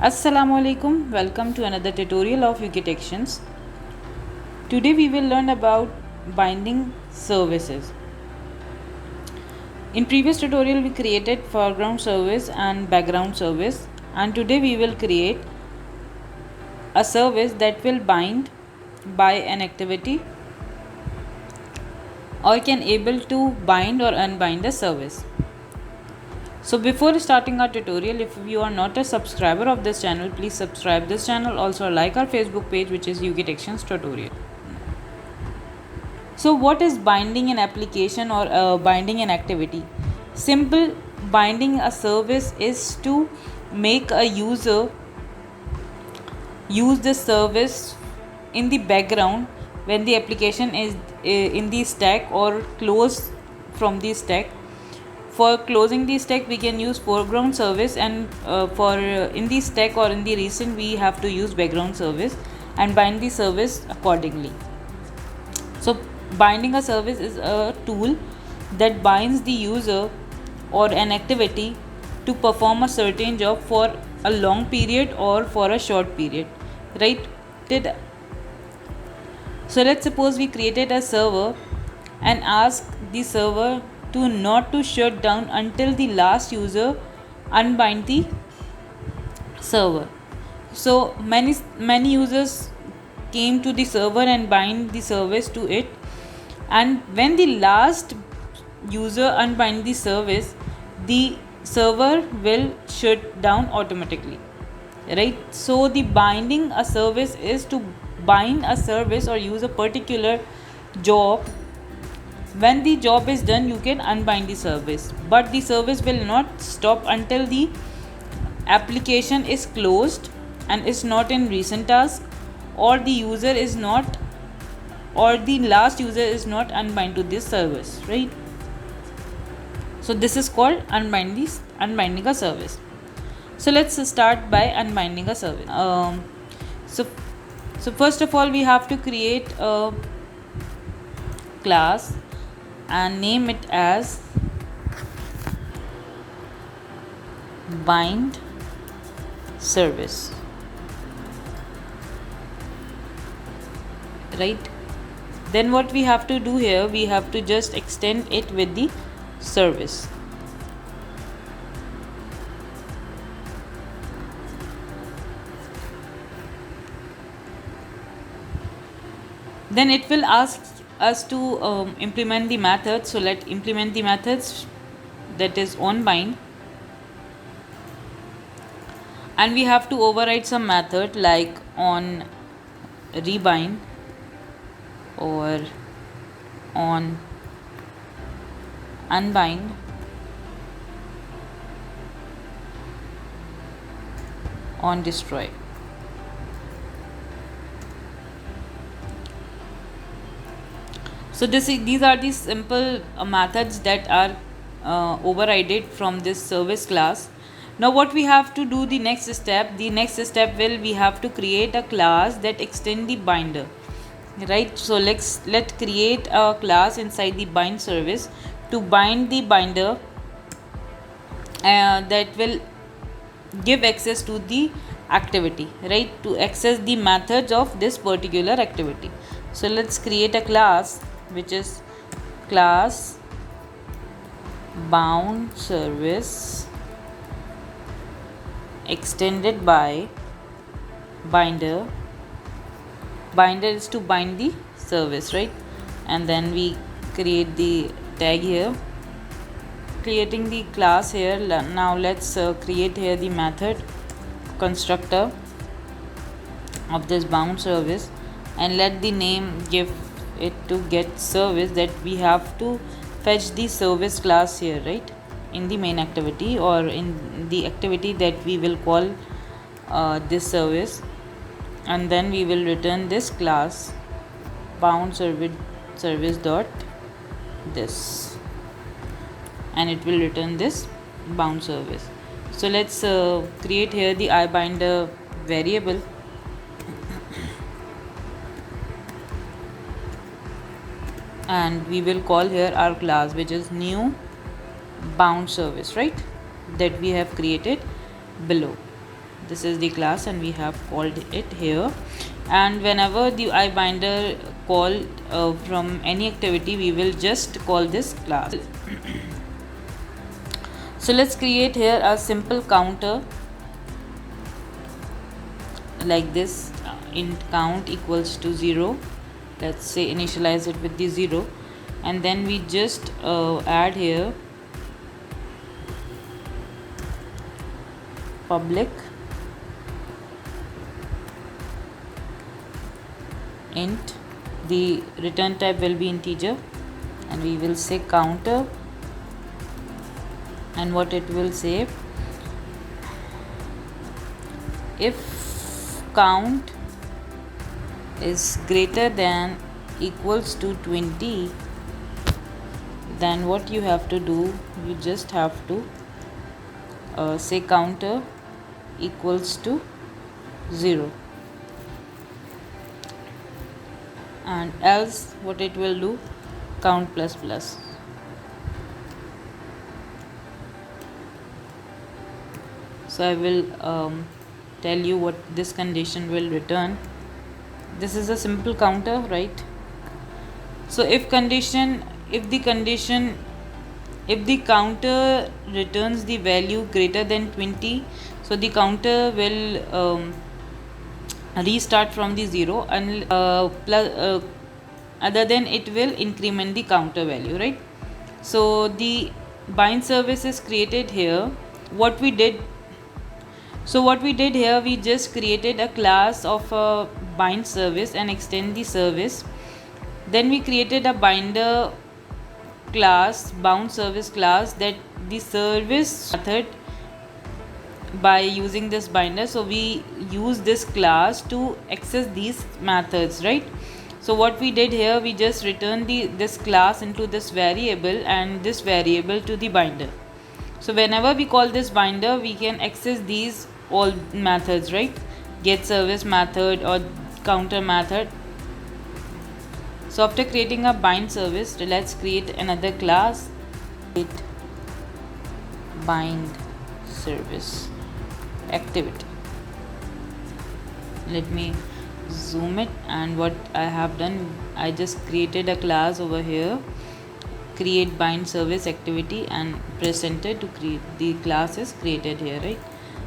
Assalamu alaikum, welcome to another tutorial of Ukitections. Today we will learn about binding services. In previous tutorial we created foreground service and background service, and today we will create a service that will bind by an activity or can able to bind or unbind a service. So before starting our tutorial, if you are not a subscriber of this channel, please subscribe this channel. Also like our Facebook page, which is Ukitections Tutorial. So what is binding an application or binding an activity? Simple, binding a service is to make a user use the service in the background when the application is in the stack or close from the stack. For closing the stack we can use foreground service, and for in the stack or in the recent we have to use background service and bind the service accordingly. So binding a service is a tool that binds the user or an activity to perform a certain job for a long period or for a short period, right? So let's suppose we created a server and ask the server to not to shut down until the last user unbind the server. So many users came to the server and bind the service to it, and when the last user unbind the service, the server will shut down automatically, right? So the binding a service is to bind a service or use a particular job. When the job is done you can unbind the service, but the service will not stop until the application is closed and is not in recent task, or the user is not, or the last user is not unbind to this service, right? So this is called unbinding a service. So let's start by unbinding a service. So first of all we have to create a class and name it as bind service, right? Then what we have to do here, we have to just extend it with the service. Then it will ask us to implement the method. So let's implement the methods, that is on bind, and we have to override some method like on rebind or on unbind, on destroy. So these are the simple methods that are overridden from this service class. Now what we have to do, the next step will we have to create a class that extend the binder, right? So let's create a class inside the bind service to bind the binder that will give access to the activity, right? To access the methods of this particular activity. So let's create a class which is class bound service extended by binder. Binder is to bind the service, right? And then we create the tag here, creating the class here. Now let's create here the method constructor of this bound service, and let the name give it to get service, that we have to fetch the service class here, right, in the main activity or in the activity that we will call this service, and then we will return this class bound service dot this, and it will return this bound service. So let's create here the iBinder variable, and we will call here our class which is new bound service, right, that we have created below. this is the class and we have called it here. And whenever the iBinder call from any activity, we will just call this class. So let's create here a simple counter like this. Int count equals to 0. Let's say initialize it with the 0, and then we just add here public int. The return type will be integer, and we will say counter, and what it will say, if count is greater than equals to 20, then what you have to do, you just have to say counter equals to 0, and else what it will do, count plus plus. So I will tell you what this condition will return. This is a simple counter, right? So if the counter returns the value greater than 20, so the counter will restart from the 0, and other than it will increment the counter value, right? So the bind service is created here. What we did here, we just created a class of a bind service and extend the service. Then we created a binder class, bound service class, that the service method by using this binder. So we use this class to access these methods, right? So what we did here, we just returned this class into this variable and this variable to the binder. So whenever we call this binder, we can access these all methods, right? Get service method or counter method. So after creating a bind service, let's create another class, bind service activity. Let me zoom it, and what I have done, I just created a class over here, create bind service activity, and press enter to create the class is created here, right?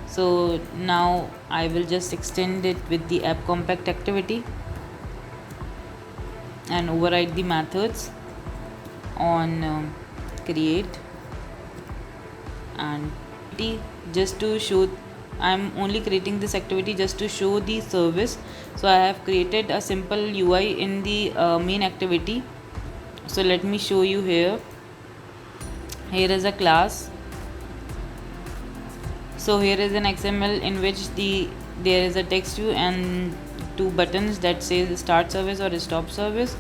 So now I will just extend it with the app compact activity and override the methods on create, and just to show, I'm only creating this activity just to show the service. So I have created a simple UI in the main activity. So let me show you here. Here is a class. So here is an XML in which there is a text view and two buttons that says start service or stop service,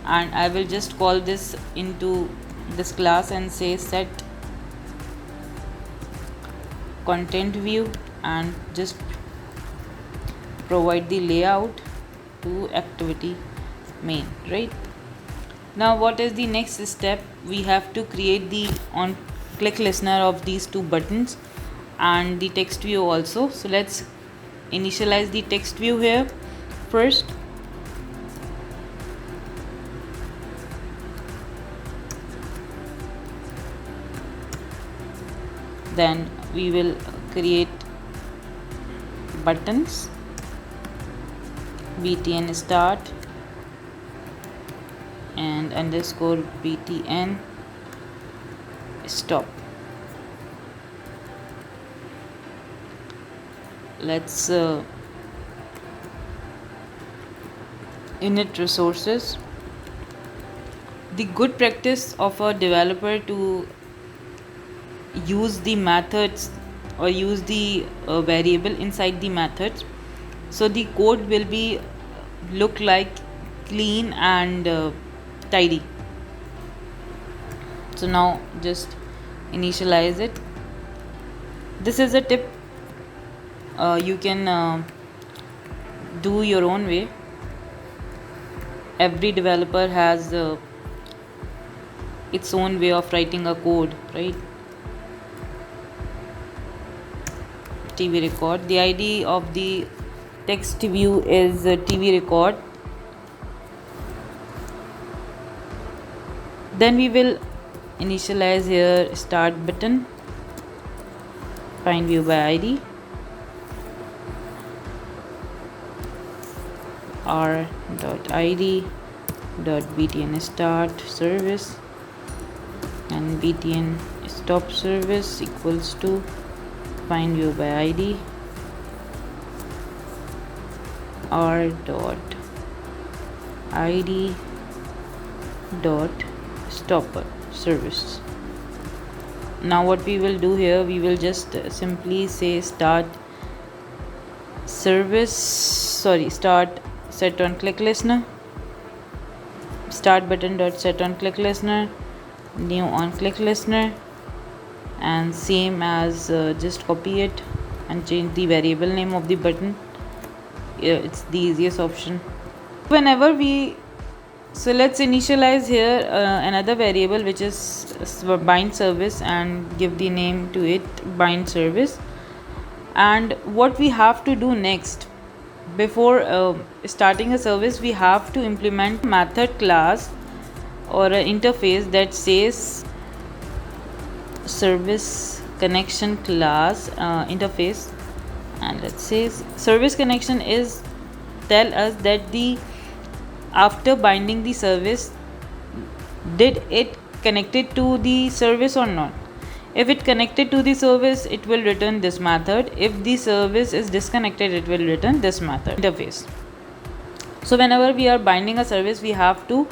and I will just call this into this class and say set content view, and just provide the layout to activity main, right? Now what is the next step? We have to create the on click listener of these two buttons and the text view also. So let's initialize the text view here first. Then we will create buttons, btn start and underscore btn stop. Let's init resources. The good practice of a developer to use the methods or use the variable inside the methods, so the code will be look like clean and tidy. So now just initialize it. This is a tip, you can do your own way. Every developer has its own way of writing a code, right? TV record. The ID of the text view is TV record. Then we will initialize here start button, find view by ID, r.id.btn start service and btn stop service equals to find view by ID r.id.stopper service. Now what we will do here, we will just simply say start set on click listener, start button dot set on click listener, new on click listener, and same as just copy it and change the variable name of the button. It's the easiest option. Whenever we so let's initialize here another variable which is bind service and give the name to it bind service. And what we have to do next, before starting a service, we have to implement method class or an interface that says service connection class interface, and let's say service connection is tell us that the after binding the service, did it connected to the service or not. If it connected to the service, it will return this method. If the service is disconnected, it will return this method interface. So whenever we are binding a service, we have to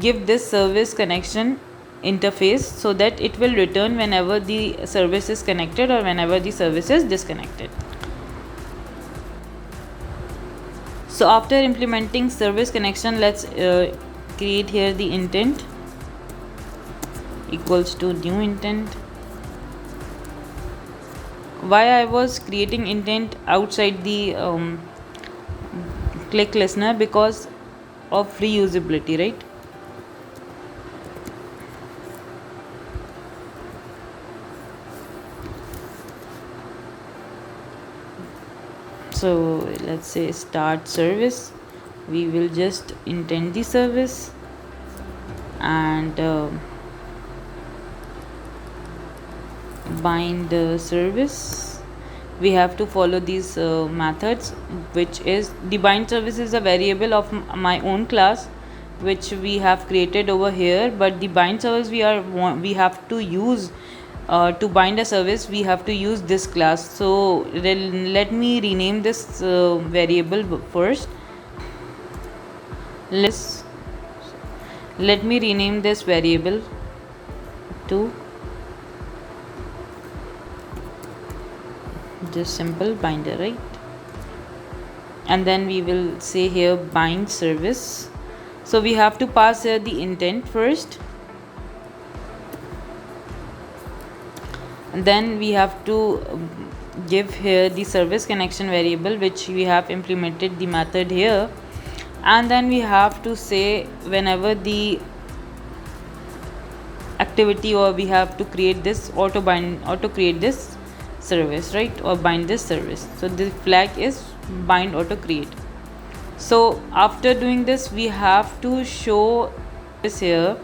give this service connection interface so that it will return whenever the service is connected or whenever the service is disconnected. So after implementing service connection, let's create here the intent equals to new intent. Why I was creating intent outside the click listener? Because of reusability, right? So let's say start service, we will just intend the service and bind the service. We have to follow these methods, which is the bind service is a variable of my own class which we have created over here, but the bind service we have to use to bind a service, we have to use this class. So let me rename this variable first. Let me rename this variable to just simple binder, right? And then we will say here bind service. So we have to pass here the intent first, and then we have to give here the service connection variable which we have implemented the method here, and then we have to say whenever the activity, or we have to create this auto create this service, right, or bind this service. So the flag is bind auto create. So after doing this, we have to show this here.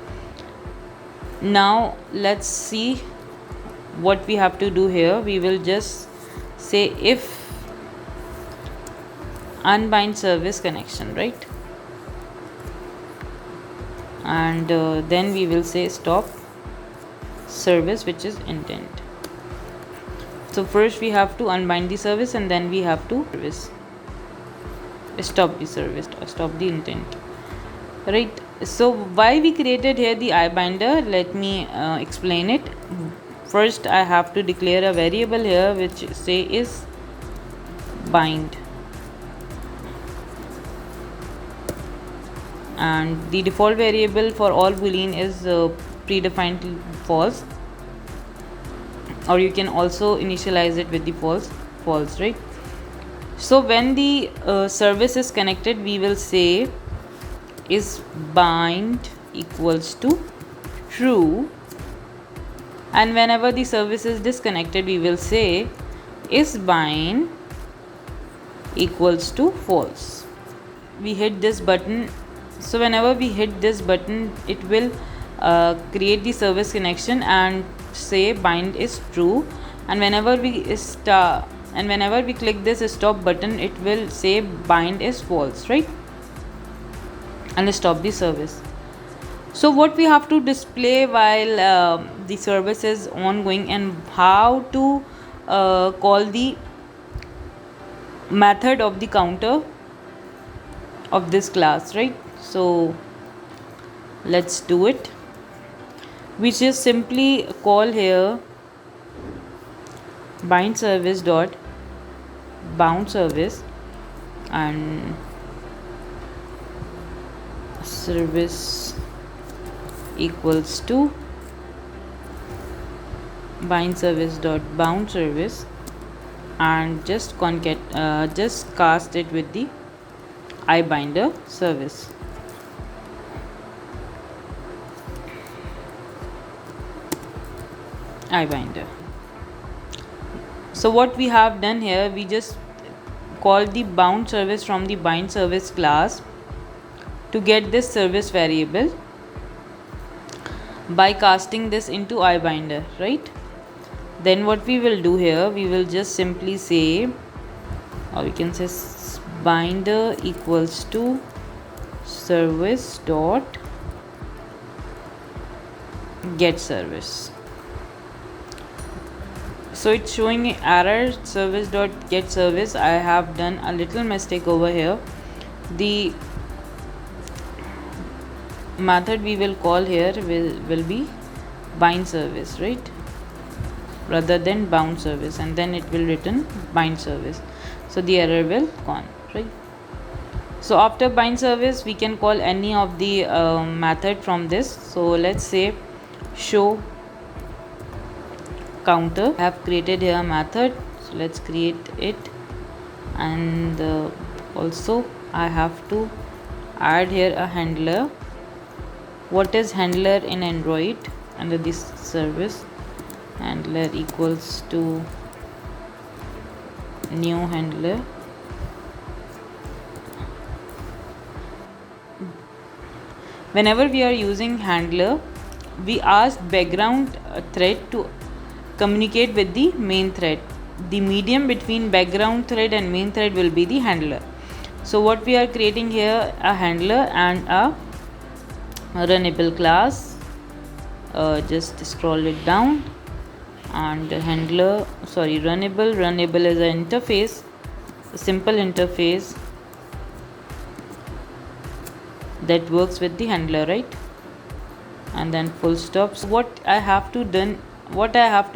Now let's see what we have to do here. We will just say if unbind service connection, right, and then we will say stop service, which is intent. So first we have to unbind the service, and then we have to stop the service, stop the intent, right? So why we created here the iBinder, let me explain it. First I have to declare a variable here which say is bind, and the default variable for all boolean is predefined false, or you can also initialize it with the false, right? So when the service is connected, we will say is bind equals to true, and whenever the service is disconnected, we will say is bind equals to false. We hit this button. So whenever we hit this button, it will create the service connection and say bind is true. And whenever we click this stop button, it will say bind is false, right? And stop the service. So what we have to display while the service is ongoing, and how to call the method of the counter of this class, right? So let's do it. We just simply call here bind service dot bound service, and service equals to bind service dot bound service, and just cast it with the iBinder service. iBinder. So what we have done here, we just call the bound service from the bind service class to get this service variable by casting this into iBinder, right? Then what we will do here, we will just simply say, or we can say binder equals to service dot get service. So it's showing error service dot get service. I have done a little mistake over here. The method we will call here will be bind service, right, rather than bound service, and then it will return bind service. So the error will gone, right? So after bind service, we can call any of the method from this. So let's say show counter. I have created here a method, so let's create it. And also I have to add here a handler. What is handler in Android? Under this service, handler equals to new handler. Whenever we are using handler, we ask background thread to communicate with the main thread. The medium between background thread and main thread will be the handler. So what we are creating here, a handler and a runnable class. Just scroll it down, and handler, sorry, runnable is an interface, a simple interface that works with the handler, right? And then full stop. So what I have to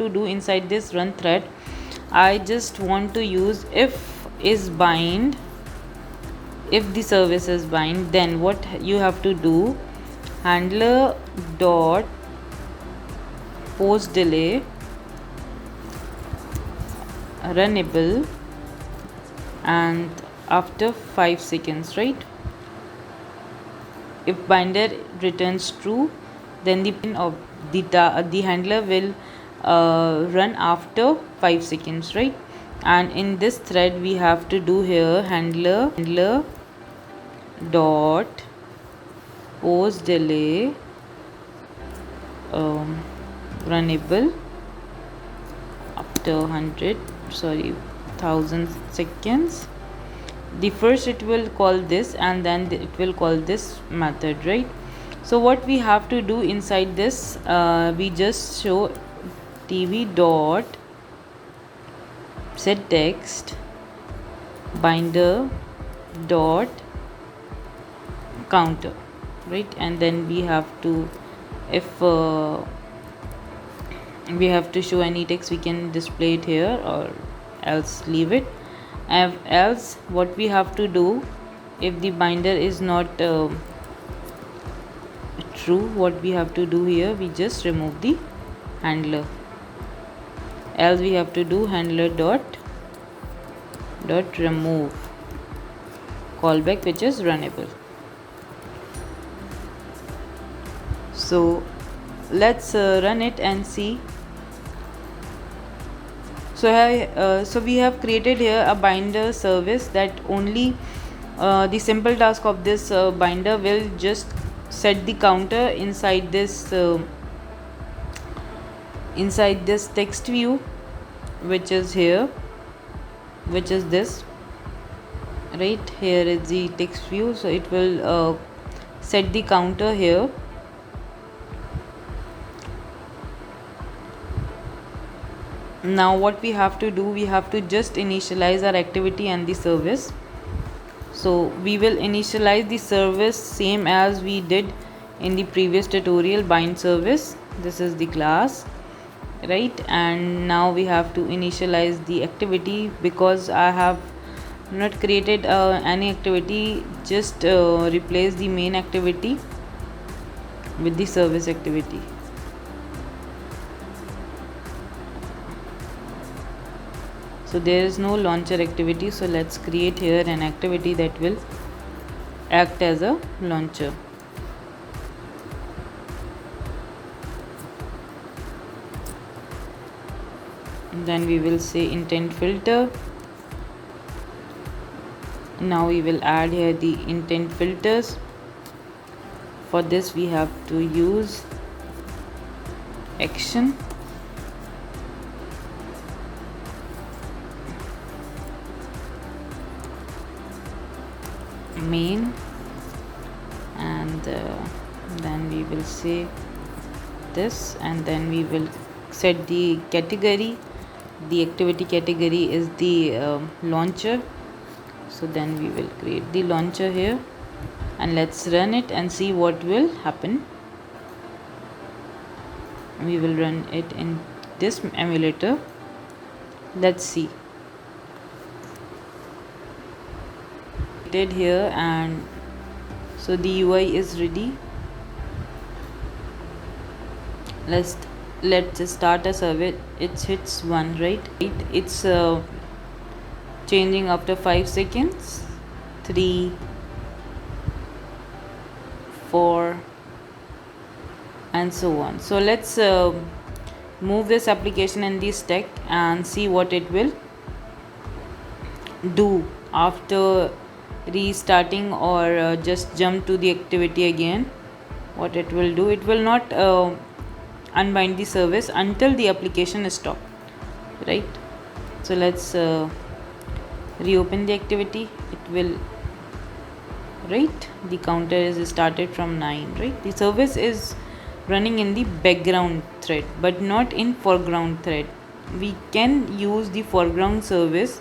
do inside this run thread, I just want to use if is bind. If the service is bind, then what you have to do, handler dot post delay runnable, and after 5 seconds, right? If binder returns true, then the handler will run after 5 seconds, right? And in this thread we have to do here handler dot post delay runnable after 1000 seconds. The first it will call this, and then it will call this method, right? So what we have to do inside this, we just show tv dot set text binder dot counter, right? And then we have to, if we have to show any text, we can display it here, or else leave it. And else what we have to do, if the binder is not true, what we have to do here, we just remove the handler. Else we have to do handler dot remove callback, which is runnable. So let's run it and see. So we have created here a binder service that only the simple task of this binder will just set the counter inside this text view, which is here, which is this right here is the text view. So it will set the counter here. Now what we have to do, we have to just initialize our activity and the service. So we will initialize the service same as we did in the previous tutorial, bind service. This is the class, right? And now we have to initialize the activity. Because I have not created any activity, just replace the main activity with the service activity. So there is no launcher activity, so let's create here an activity that will act as a launcher. Then we will say intent filter. Now we will add here the intent filters. For this we have to use action, main, and then we will say this, and then we will set the category. The activity category is the launcher. So then we will create the launcher here, and let's run it and see what will happen. We will run it in this emulator. Let's see. Here, and so the UI is ready. Let's start a survey. It hits 1, right? It's changing after 5 seconds. 3, 4, and so on. So let's move this application in the stack and see what it will do after restarting, or just jump to the activity again. What it will do, it will not unbind the service until the application is stopped, right? So let's reopen the activity. It will, right, the counter is started from 9, right? The service is running in the background thread but not in foreground thread. We can use the foreground service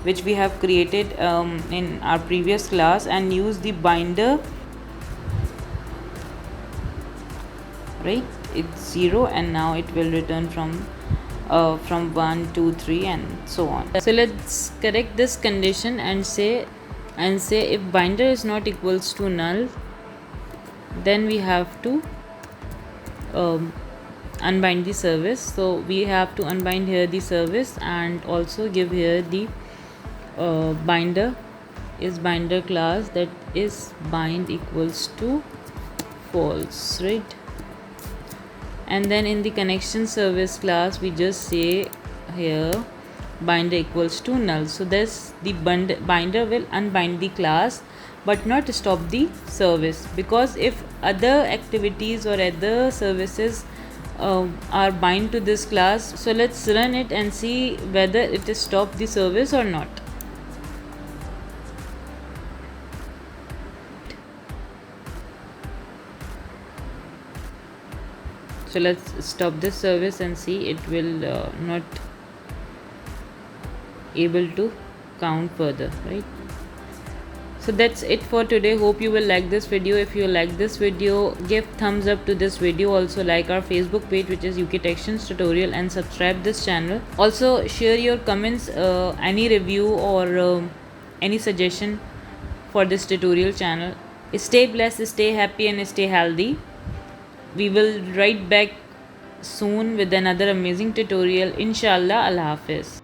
which we have created in our previous class and use the binder, right? It's 0, and now it will return from 1, 2, 3, and so on. So let's correct this condition and say if binder is not equals to null, then we have to unbind the service. So we have to unbind here the service and also give here the binder is binder class, that is bind equals to false, right? And then in the connection service class we just say here binder equals to null. So this the binder will unbind the class but not stop the service, because if other activities or other services are bind to this class, so let's run it and see whether it is stop the service or not. So let's stop this service and see it will not able to count further, right? So that's it for today. Hope you will like this video. If you like this video, give thumbs up to this video. Also like our Facebook page, which is UK Textions Tutorial, and subscribe this channel. Also share your comments, any review or any suggestion for this tutorial channel. Stay blessed, stay happy, and stay healthy. We will write back soon with another amazing tutorial. Inshallah. Allah Hafiz.